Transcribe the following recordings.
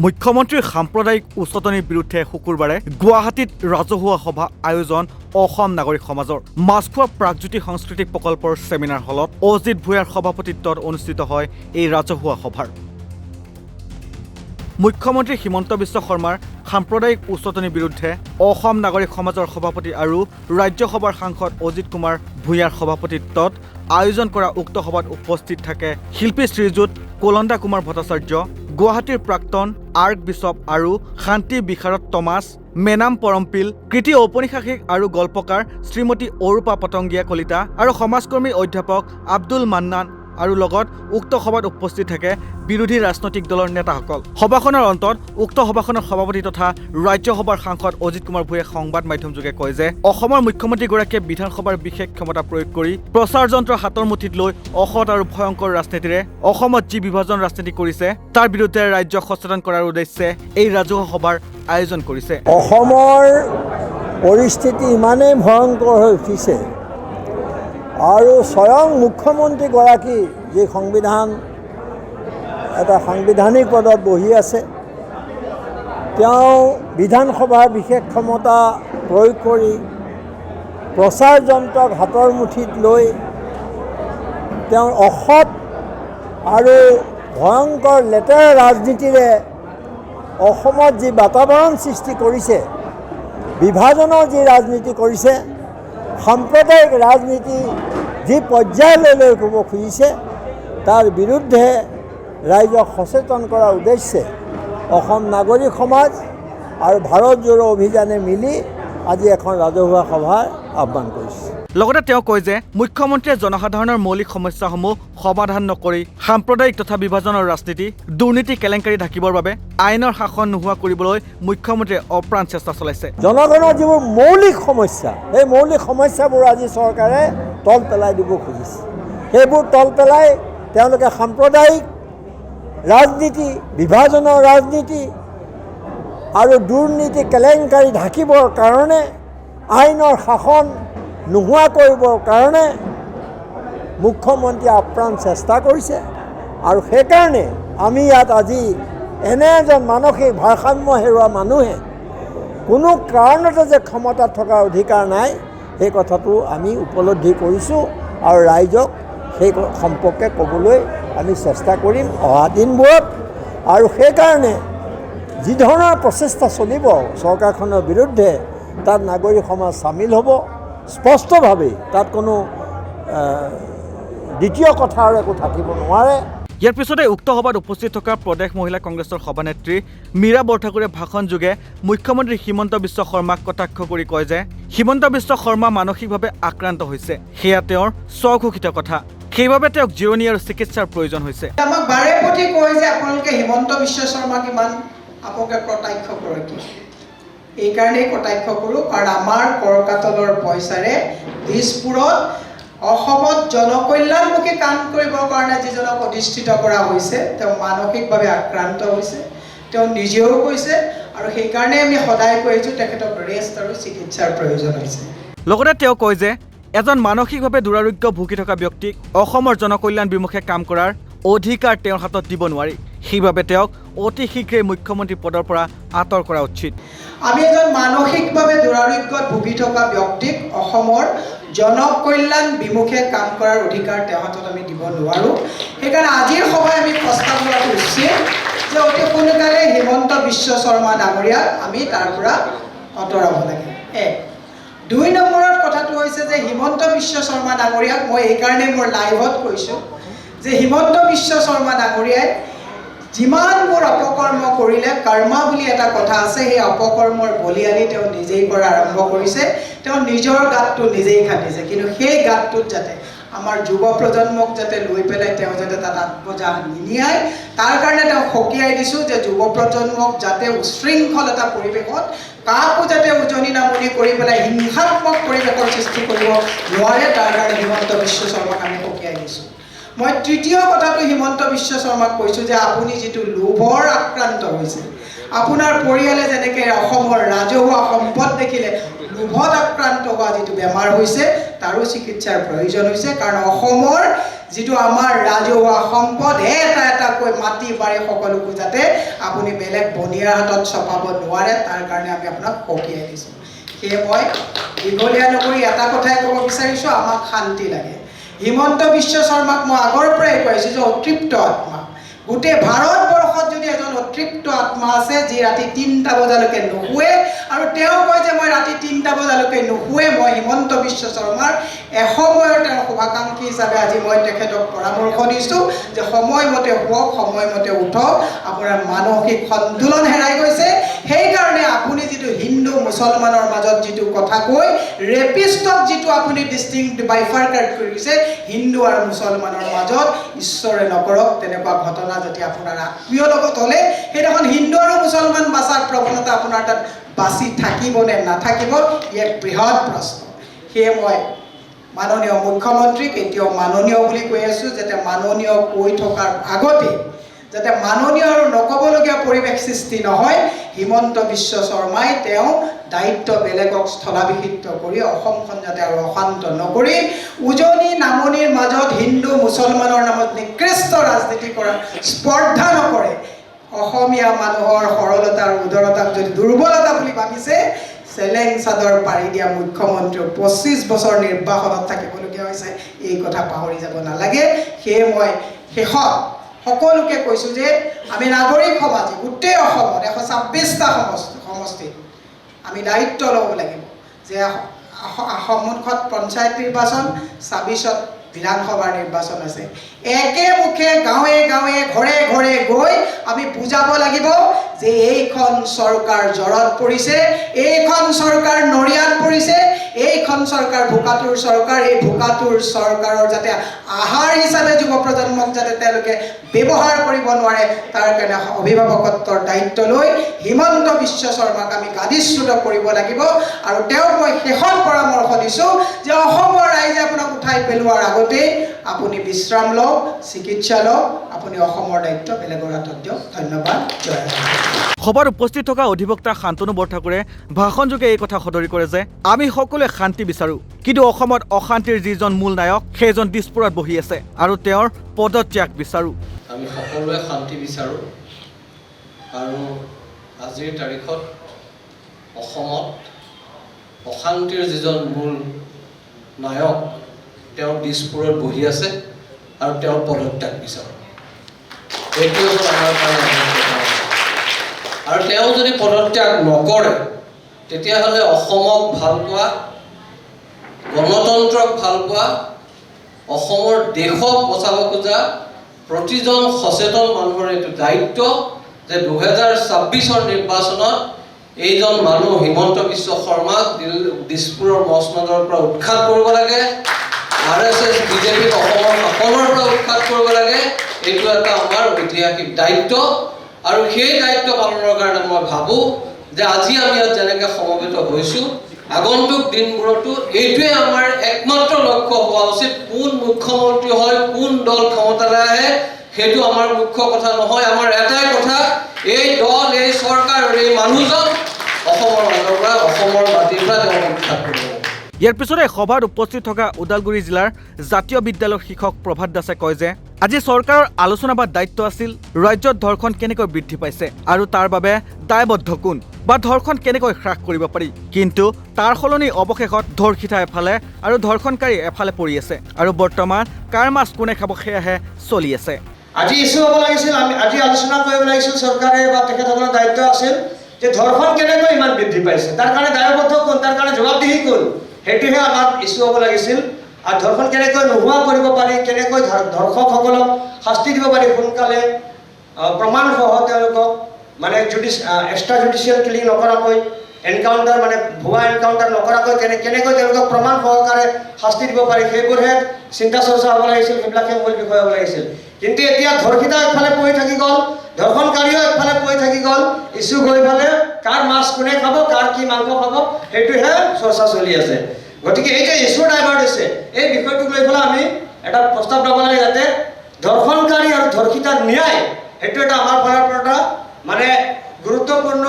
মুখ্যমন্ত্ৰীৰ সাম্প্ৰদায়িক উচতনিৰ বিৰুদ্ধে শুকুৰবাৰে গুৱাহাটীত ৰাজহুৱা সভা আয়োজন অসম নাগৰিক সমাজৰ মাছখোৱা প্ৰাগজ্যোতি সাংস্কৃতিক প্ৰকল্পৰ ছেমিনাৰ হলত অজিত ভূঞাৰ সভাপতিত্বত অনুষ্ঠিত হয় এই ৰাজহুৱা সভাৰ। মুখ্যমন্ত্ৰী হিমন্ত বিশ্ব শৰ্মাৰ সাম্প্ৰদায়িক উচতনিৰ বিৰুদ্ধে অসম নাগৰিক সমাজৰ সভাপতি আৰু ৰাজ্যসভাৰ সাংসদ অজিত কুমাৰ ভূঞাৰ সভাপতিত্বত আয়োজন কৰা উক্ত সভাত উপস্থিত থাকে শিল্পী শ্ৰীযুত কলন্দা কুমাৰ ভট্টাচাৰ্য, গুৱাহাটীৰ প্ৰাক্তন আৰ্ক বিশ্বপ আৰু শান্তি বিশাৰদ টমাছ, মেনাম পৰমপিল, কৃতি ঔপন্যাসিক আৰু গল্পকাৰ শ্ৰীমতী অৰূপা পটংগীয়া কলিতা আৰু সমাজকৰ্মী অধ্যাপক আব্দুল মান্নান আৰু লগত উক্ত সভাত উপস্থিত থাকে বিৰোধী ৰাজনৈতিক দলৰ নেতাসকল। সভাখনৰ অন্তত উক্ত সভাখনৰ সভাপতি তথা ৰাজ্যসভাৰ সাংসদ অজিত কুমাৰ ভূঞাই সংবাদ মাধ্যমযোগে কয় যে অসমৰ মুখ্যমন্ত্ৰীগৰাকীয়ে বিধানসভাৰ বিশেষ ক্ষমতা প্ৰয়োগ কৰি প্ৰচাৰ যন্ত্ৰ হাতৰ মুঠিত লৈ অসৎ আৰু ভয়ংকৰ ৰাজনীতিৰে অসমত যি বিভাজন ৰাজনীতি কৰিছে তাৰ বিৰুদ্ধে ৰাজ্যক সচেতন কৰাৰ উদ্দেশ্যে এই ৰাজহুৱা সভাৰ আয়োজন কৰিছে। অসমৰ পৰিস্থিতি ইমানেই ভয়ংকৰ হৈ উঠিছে আৰু স্বয়ং মুখ্যমন্ত্ৰীগৰাকী যি এটা সাংবিধানিক পদত বহি আছে, তেওঁ বিধানসভাৰ বিশেষ ক্ষমতা প্ৰয়োগ কৰি প্ৰচাৰ যন্ত্ৰক হাতৰ মুঠিত লৈ তেওঁৰ অসৎ আৰু ভয়ংকৰ লেতেৰা ৰাজনীতিৰে অসমত যি বাতাবৰণ সৃষ্টি কৰিছে, বিভাজনৰ যি ৰাজনীতি কৰিছে, সাম্প্ৰদায়িক ৰাজনীতি যি পৰ্যায়লৈ লৈ ক'ব খুজিছে, তাৰ বিৰুদ্ধে ৰাইজক সচেতন কৰাৰ উদ্দেশ্যে অসম নাগৰিক সমাজ আৰু ভাৰত জোড়ো অভিযানে মিলি আজি এখন ৰাজহুৱা সভাৰ আহ্বান কৰিছে। লগতে তেওঁ কয় যে মুখ্যমন্ত্ৰীয়ে জনসাধাৰণৰ মৌলিক সমস্যাসমূহ সমাধান নকৰি সাম্প্ৰদায়িক তথা বিভাজনৰ ৰাজনীতি, দুৰ্নীতি, কেলেংকাৰী ঢাকিবৰ বাবে আইনৰ শাসন নোহোৱা কৰিবলৈ মুখ্যমন্ত্ৰীয়ে অপ্ৰাণ চেষ্টা চলাইছে। জনগণৰ যিবোৰ মৌলিক সমস্যা, সেই মৌলিক সমস্যাবোৰ আজি চৰকাৰে তল পেলাই দিব খুজিছে। সেইবোৰ তল পেলাই তেওঁলোকে সাম্প্ৰদায়িক ৰাজনীতি, বিভাজনৰ ৰাজনীতি আৰু দুৰ্নীতি, কেলেংকাৰী ঢাকিবৰ কাৰণে, আইনৰ শাসন নোহোৱা কৰিবৰ কাৰণে মুখ্যমন্ত্ৰীয়ে আপ্ৰাণ চেষ্টা কৰিছে। আৰু সেইকাৰণে আমি ইয়াত আজি এনে এজন মানসিক ভাৰসাম্য হেৰুওৱা মানুহে কোনো কাৰণতে যে ক্ষমতাত থকাৰ অধিকাৰ নাই, সেই কথাটো আমি উপলব্ধি কৰিছোঁ আৰু ৰাইজক সেই সম্পৰ্কে ক'বলৈ আমি চেষ্টা কৰিম অহা দিনবোৰত। আৰু সেইকাৰণে যি ধৰণৰ প্ৰচেষ্টা চলিব চৰকাৰখনৰ বিৰুদ্ধে, তাত নাগৰিক সমাজ চামিল হ'ব স্পষ্টভাৱে। তাত কোনো দ্বিতীয় কথা আৰু একো থাকিব নোৱাৰে। ইয়াৰ পিছতে উক্ত সভাত উপস্থিত থকা প্ৰদেশ মহিলা কংগ্ৰেছৰ সভানেত্ৰী মীৰা বৰঠাকুৰে ভাষণযোগে মুখ্যমন্ত্ৰী হিমন্ত বিশ্ব শৰ্মাক কটাক্ষ কৰি কয় যে হিমন্ত বিশ্ব শৰ্মা মানসিকভাৱে আক্ৰান্ত হৈছে, সেয়া তেওঁৰ স্বঘোষিত কথা। সেইবাবে তেওঁক জিৰণি আৰু চিকিৎসাৰ প্ৰয়োজন হৈছে। আমাক বাৰে প্ৰতি কয় যে আপোনালোকে হিমন্ত বিশ্ব শৰ্মাক ইমান আপোকে কটাক্ষ কৰে কি? এইকাৰণেই কটাক্ষ কৰোঁ কাৰণ আমাৰ কৰকাতলৰ পইচাৰে দিছপুৰত অসমত জনকল্যাণমুখী কাম কৰিবৰ কাৰণে যিজনক অধিষ্ঠিত কৰা হৈছে, তেওঁ মানসিকভাৱে আক্ৰান্ত হৈছে, তেওঁ নিজেও কৈছে। আৰু সেইকাৰণে আমি সদায় কৈছোঁ তেখেতক ৰেষ্ট আৰু চিকিৎসাৰ প্ৰয়োজন হৈছে। লগতে তেওঁ কয় যে এজন মানসিকভাৱে দুৰাৰোগ্য ভুগি থকা ব্যক্তিক অসমৰ জনকল্যাণ বিমুখে কাম কৰাৰ অধিকাৰ তেওঁৰ হাতত দিব নোৱাৰি। সেইবাবে তেওঁক অতি শীঘ্ৰেই মুখ্যমন্ত্ৰী পদৰ পৰা আঁতৰ কৰা উচিত। আমি এজন মানসিকভাৱে দুৰাৰোগ্যত ভুগি থকা ব্যক্তিক অসমৰ জনকল্যাণ বিমুখে কাম কৰাৰ অধিকাৰ তেওঁৰ হাতত আমি দিব নোৱাৰোঁ। সেইকাৰণে আজিৰ সভাই আমি প্ৰস্তাৱ লোৱাটো উচিত যে অতি সোনকালে হিমন্ত বিশ্ব শৰ্মা ডাঙৰীয়াক আমি তাৰ পৰা আঁতৰাব লাগে। এক। ২ নম্বৰত কথাটো হৈছে যে হিমন্ত বিশ্ব শৰ্মা ডাঙৰীয়াক মই এইকাৰণে মোৰ লাইভত কৈছোঁ যে হিমন্ত বিশ্ব শৰ্মা ডাঙৰীয়াই যিমানবোৰ অপকৰ্ম কৰিলে, কৰ্মা বুলি এটা কথা আছে, সেই অপকৰ্মৰ বলিয়ানি তেওঁ নিজেই কৰা আৰম্ভ কৰিছে। তেওঁ নিজৰ গাতটো নিজেই খান্দিছে, কিন্তু সেই গাতটোত যাতে আমাৰ যুৱ প্ৰজন্মক যাতে লৈ পেলাই তেওঁ যাতে তাত আত্মজা নিনিয়ায়, তাৰ কাৰণে তেওঁ সকীয়াই দিছোঁ যে যুৱ প্ৰজন্মক যাতে উশৃংখল এটা পৰিৱেশত কাকো যাতে উজনি নামনি কৰি পেলাই হিংসাত্মক পৰিৱেশৰ সৃষ্টি কৰিব নোৱাৰে, তাৰ কাৰণে হিমন্ত বিশ্ব শৰ্মাক আমি সকীয়াই দিছোঁ। মই তৃতীয় কথাটো হিমন্ত বিশ্ব শৰ্মাক কৈছোঁ যে আপুনি যিটো লোভৰ আক্ৰান্ত হৈছে, আপোনাৰ পৰিয়ালে যেনেকৈ অসমৰ ৰাজহুৱা সম্পদ দেখিলে লোভত আক্ৰান্ত হোৱা যিটো বেমাৰ হৈছে তাৰো চিকিৎসাৰ প্ৰয়োজন হৈছে। কাৰণ অসমৰ যিটো আমাৰ ৰাজহুৱা সম্পদ এটা এটাকৈ মাটি বাৰী সকলোকো যাতে আপুনি বেলেগ বনিয়াৰ হাতত চপাব নোৱাৰে তাৰ কাৰণে আমি আপোনাক সকীয়াই দিছোঁ। সেয়ে মই দীঘলীয়া নকৰি এটা কথাই ক'ব বিচাৰিছোঁ, আমাক শান্তি লাগে। হিমন্ত বিশ্ব শৰ্মাক মই আগৰ পৰাই কৈছোঁ যে অতৃপ্ত আত্মা, গোটেই ভাৰতবৰ্ষত যদি এজন অতৃপ্ত আত্মা আছে যি ৰাতি ৩টা বজালৈকে নুশুৱে, আৰু তেওঁ কয় যে মই ৰাতি ৩টা বজালৈকে নুশুৱে, মই হিমন্ত বিশ্ব শৰ্মাৰ এসময়ৰ তেওঁৰ শুভাকাংক্ষী হিচাপে আজি মই তেখেতক পৰামৰ্শ দিছোঁ যে সময়মতে শুৱক, সময়মতে উঠক। আপোনাৰ মানসিক সন্তুলন হেৰাই গৈছে। সেইকাৰণে আপুনি যিটো হিন্দু মুছলমানৰ মাজত যিটো কথা কৈ ৰেপিষ্টক যিটো আপুনি ডিষ্টিংক্ট বাইফাৰ্কেট কৰিছে হিন্দু আৰু মুছলমানৰ মাজত, ঈশ্বৰে নকৰক তেনেকুৱা ঘটনা যদি আপোনাৰ আত্মীয় লগত হ'লে সেইদিনাখন হিন্দু আৰু মুছলমান বাচাৰ প্ৰৱণতা আপোনাৰ তাত বাচি থাকিব নে নাথাকিব, ই এক বৃহৎ প্ৰশ্ন। সেয়ে মই মাননীয় মুখ্যমন্ত্ৰীক এতিয়াও মাননীয় বুলি কৈ আছোঁ, যাতে মাননীয় কৈ থকাৰ আগতে যাতে মাননীয় আৰু নক'বলগীয়া পৰিৱেশ সৃষ্টি নহয়। হিমন্ত বিশ্ব শৰ্মাই তেওঁ দায়িত্ব বেলেগক স্থলাভিষিক্ত কৰি অসমখন যাতে আৰু অশান্ত নকৰি উজনি নামনিৰ মাজত হিন্দু মুছলমানৰ নামত নিকৃষ্ট ৰাজনীতি কৰা স্পৰ্ধা নকৰে। অসমীয়া মানুহৰ সৰলতা আৰু উদাৰতাক যদি দুৰ্বলতা বুলি ভাবিছে, চেলেং চাদৰ পাৰি দিয়া মুখ্যমন্ত্ৰী 25 বছৰ নিৰ্বাসনত থাকিবলগীয়া হৈছে, এই কথা পাহৰি যাব নালাগে। সেয়ে মই শেষত সকলোকে কৈছোঁ যে আমি নাগৰিক সমাজে গোটেই অসমত 126টা সমষ্টিত আমি দায়িত্ব ল'ব লাগিব যে সন্মুখত পঞ্চায়ত নিৰ্বাচন, 26ত বিধানসভাৰ নিৰ্বাচন আছে। একেমুখে গাঁৱে গাঁৱে ঘৰে ঘৰে গৈ আমি বুজাব লাগিব যে এইখন চৰকাৰ জ্বৰত পৰিছে, এইখন চৰকাৰ নৰিয়াত পৰিছে, এইখন চৰকাৰ ভোকাতুৰ চৰকাৰ। এই ভোকাতুৰ চৰকাৰৰ যাতে আহাৰ হিচাপে যুৱ প্ৰজন্মক যাতে তেওঁলোকে ব্যৱহাৰ কৰিব নোৱাৰে তাৰ কাৰণে অভিভাৱকত্বৰ দায়িত্ব লৈ হিমন্ত বিশ্ব শৰ্মাক আমি গাদীচ্যুত কৰিব লাগিব। আৰু তেওঁক মই শেষত পৰামৰ্শ দিছোঁ যে অসমৰ ৰাইজে আপোনাক উঠাই পেলোৱাৰ আগতেই আপুনি বিশ্ৰাম লওক, চিকিৎসা লওক, আপুনি অসমৰ দায়িত্ব বেলেগৰ হাতত দিয়ক। ধন্যবাদ। জয় হিন্দ। সভাত উপস্থিত থকা অধিবক্তা শান্তনু বৰঠাকুৰে ভাষণযোগে এই কথা সদৰি কৰে যে আমি সকলোৱে শান্তি বিচাৰোঁ, কিন্তু অসমত অশান্তিৰ যিজন মূল নায়ক সেইজন দিছপুৰত বহি আছে আৰু তেওঁৰ পদত্যাগ বিচাৰোঁ। আমি সকলোৱে শান্তি বিচাৰোঁ আৰু আজিৰ তাৰিখত অসমত অশান্তিৰ যিজন মূল নায়ক তেওঁ দিছপুৰত বহি আছে আৰু তেওঁৰ পদত্যাগ বিচাৰোঁ। এইটোৱে হ'ল আমাৰ কাৰণে আৰু তেওঁ যদি পদত্যাগ নকৰে তেতিয়াহ'লে অসমক ভাল পোৱা, গণতন্ত্ৰক ভাল পোৱা, অসমৰ দেশক বচাব খোজা প্ৰতিজন সচেতন মানুহৰ এইটো দায়িত্ব যে 2026ৰ নিৰ্বাচনত এইজন মানুহ হিমন্ত বিশ্ব শৰ্মাক দিছপুৰৰ মচনদৰ পৰা উৎখাত কৰিব লাগে, RSS বিজেপিক অসমৰ শাসনৰ পৰা উৎখাত কৰিব লাগে। এইটো এটা আমাৰ ঐতিহাসিক দায়িত্ব আৰু সেই দায়িত্ব পালনৰ কাৰণে মই ভাবোঁ যে আজি আমি ইয়াত যেনেকৈ সমবেত হৈছোঁ, আগন্তুক দিনবোৰতো এইটোৱে আমাৰ একমাত্ৰ লক্ষ্য হোৱা উচিত। কোন মুখ্যমন্ত্ৰী হয়, কোন দল ক্ষমতালৈ আহে, সেইটো আমাৰ মুখ্য কথা নহয়। আমাৰ এটাই কথা, এই দল, এই চৰকাৰ, এই মানুহজন অসমৰ মাজৰ পৰা, অসমৰ মাটিৰ পৰা তেওঁ উৎখাত কৰিব লাগে। ইয়াৰ পিছতে সভাত উপস্থিত থকা ওদালগুৰি জিলাৰ জাতীয় বিদ্যালয়ৰ শিক্ষক প্ৰভাত দাসে কয় যে আজি চৰকাৰৰ আলোচনা বা দায়িত্ব আছিল ৰাজ্যত ধৰ্ষণ কেনেকৈ বৃদ্ধি পাইছে আৰু তাৰ বাবে দায়বদ্ধ কোন বা ধৰ্ষণ কেনেকৈ হ্ৰাস কৰিব পাৰি, কিন্তু তাৰ সলনি অৱশেষত ধৰ্ষিতা এফালে আৰু ধৰ্ষণকাৰী এফালে পৰি আছে আৰু বৰ্তমান কাৰ মাছ কোনে খাব সেয়াহে চলি আছে। আজি ইছ্যু হ'ব লাগিছিল, আমি আজি আলোচনা কৰিব লাগিছিল, চৰকাৰে বা তেখেতসকলৰ দায়িত্ব আছিল যে ধৰ্ষণ কেনেকৈ ইমান বৃদ্ধি পাইছে, তাৰ কাৰণে দায়বদ্ধ কোন, তাৰ কাৰণে জবাবদিহি কোন, সেইটোহে আমাৰ ইছ্যু হ'ব লাগিছিল। আৰু ধৰ্ষণ কেনেকৈ নোহোৱা কৰিব পাৰি, কেনেকৈ ধৰ্ষকসকলক শাস্তি দিব পাৰি সোনকালে, প্ৰমাণসহ তেওঁলোকক মানে এক্সট্ৰা জুডিচিয়েল কিলিং নকৰাকৈ, এনকাউণ্টাৰ মানে ভুৱা এনকাউণ্টাৰ নকৰাকৈ কেনেকৈ তেওঁলোকক প্ৰমাণ সহকাৰে শাস্তি দিব পাৰি, সেইবোৰহে চিন্তা চৰ্চা হ'ব লাগিছিল, সেইবিলাকে মূল বিষয় হ'ব লাগিছিল। কিন্তু এতিয়া ধৰ্ষিতা একফালে পৰি থাকি গ'ল, ধৰ্ষণকাৰীও একফালে পৰি থাকি গ'ল, ইছ্যু গৈ ফালে কাৰ মাছ কোনে খাব, কাৰ কি মাংস খাব, সেইটোহে চৰ্চা চলি আছে। গতিকে এই যে ইছ্যু ডাইভাৰ্ট হৈছে, এই বিষয়টোক লৈ পেলাই আমি এটা প্ৰস্তাৱ ল'ব লাগে যাতে ধৰ্ষণকাৰী আৰু ধৰ্ষিতাৰ ন্যায়, সেইটো এটা আমাৰ ফালৰ পৰা এটা মানে গুৰুত্বপূৰ্ণ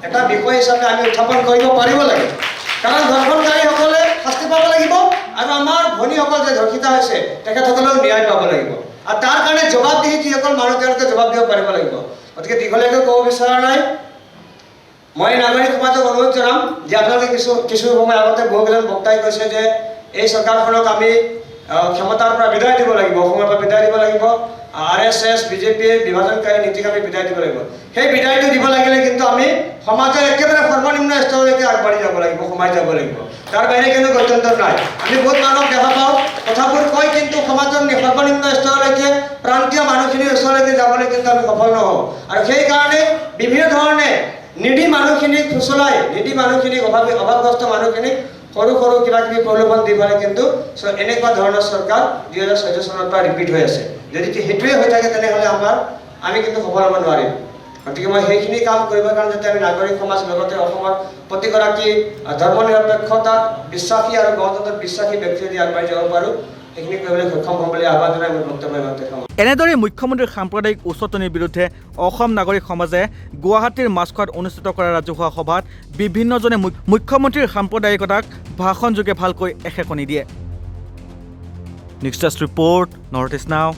এটা বিষয় হিচাপে আমি উত্থাপন কৰিব পাৰিব লাগে। কাৰণ ধৰ্ষণকাৰীসকলে শাস্তি পাব লাগিব আৰু আমাৰ ভনীসকল যে ধৰ্ষিতা হৈছে তেখেতসকলেও ন্যায় পাব লাগিব আৰু তাৰ কাৰণে জবাবদিহি যিসকল মানুহ তেওঁলোকে জবাব দিব পাৰিব লাগিব গতিকে দীঘলীয়াকৈ ক'ব বিচৰা নাই মই নাগৰিক সমাজক অনুৰোধ জনাম যে আপোনালোকে কিছু সময় আগতে বহুকেইজন বক্তাই কৈছে যে এই চৰকাৰখনক আমি ক্ষমতাৰ পৰা বিদায় দিব লাগিব অসমৰ পৰা বিদায় দিব লাগিব RSS বিজেপিৰ বিভাজনকাৰী নীতিক আমি বিদায় দিব লাগিব সেই বিদায়টো দিব লাগিলে কিন্তু আমি সমাজৰ একেবাৰে সৰ্বনিম্ন স্তৰলৈকে আগবাঢ়ি যাব লাগিব সোমাই যাব লাগিব তাৰ বাহিৰে কোনো গত্যন্তৰ নাই আমি বহুত মানুহক দেখা পাওঁ কথাবোৰ কয় কিন্তু সমাজৰ সৰ্বনিম্ন স্তৰলৈকে প্ৰান্তীয় মানুহখিনিৰ ওচৰলৈকে যাবলৈ কিন্তু আমি সফল নহওঁ আৰু সেইকাৰণে বিভিন্ন ধৰণে নিডি মানুহখিনিক ফুচলাই নিডি মানুহখিনিক অভাৱগ্ৰস্ত মানুহখিনিক সৰু সৰু কিবা কিবি প্ৰলোভন দি পেলাই কিন্তু এনেকুৱা ধৰণৰ চৰকাৰ 2014 চনৰ পৰা ৰিপিট হৈ আছে যদি সেইটোৱে হৈ থাকে তেনেহ'লে আমি কিন্তু সফল হ'ব নোৱাৰিম গতিকে মই সেইখিনি কাম কৰিবৰ কাৰণে যাতে আমি নাগৰিক সমাজ লগতে অসমৰ প্ৰতিগৰাকী ধৰ্মনিৰপেক্ষতাত বিশ্বাসী আৰু গণতন্ত্ৰত বিশ্বাসী ব্যক্তি যদি আগবাঢ়ি যাব পাৰোঁ সেইখিনি কৰিবলৈ সক্ষম হ'ম বুলি আহ্বান জনাই মই বক্তব্য সামৰিছোঁ। এনেদৰে মুখ্যমন্ত্ৰীৰ সাম্প্ৰদায়িক উচতনিৰ বিৰুদ্ধে অসম নাগৰিক সমাজে গুৱাহাটীৰ মাছখোৱাত অনুষ্ঠিত কৰা ৰাজহুৱা সভাত বিভিন্নজনে মুখ্যমন্ত্ৰীৰ সাম্প্ৰদায়িকতাক ভাষণযোগে ভালকৈ এশেকনি দিয়ে। নেক্সট ৰিপৰ্ট নৰ্থ ইষ্ট নাও।